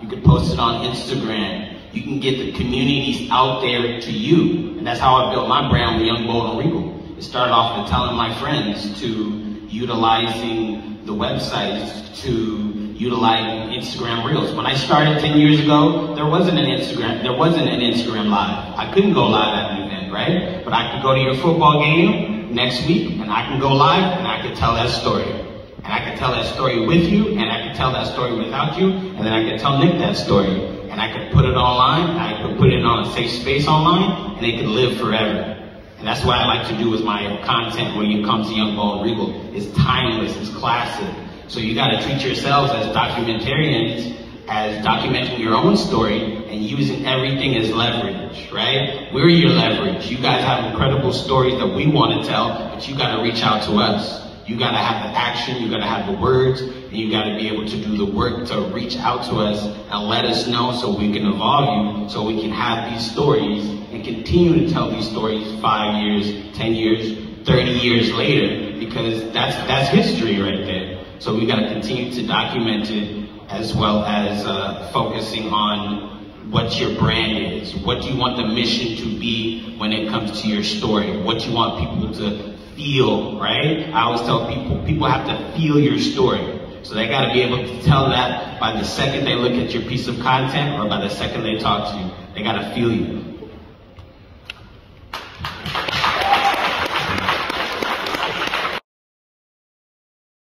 You could post it on Instagram. You can get the communities out there to you. And that's how I built my brand with Young, Bold, and Regal. It started off with telling my friends to utilizing the websites, to utilizing Instagram Reels. When I started 10 years ago, there wasn't an Instagram Live. I couldn't go live at an event, right? But I could go to your football game next week, and I can go live, and I could tell that story. And I could tell that story with you, and I could tell that story without you, and then I could tell Nick that story. And I could put it online, and I could put it on a safe space online, and it could live forever. And that's what I like to do with my content when it comes to Young, Bold, and Regal. It's timeless, it's classic. So you gotta treat yourselves as documentarians, as documenting your own story and using everything as leverage, right? We're your leverage. You guys have incredible stories that we wanna tell, but you gotta reach out to us. You gotta have the action, you gotta have the words, and you gotta be able to do the work to reach out to us and let us know so we can evolve you, so we can have these stories and continue to tell these stories 5 years, 10 years, 30 years later, because that's history right there. So we gotta continue to document it, as well as focusing on what your brand is. What do you want the mission to be when it comes to your story? What do you want people to feel, right? I always tell people have to feel your story. So they gotta be able to tell that by the second they look at your piece of content or by the second they talk to you. They gotta feel you.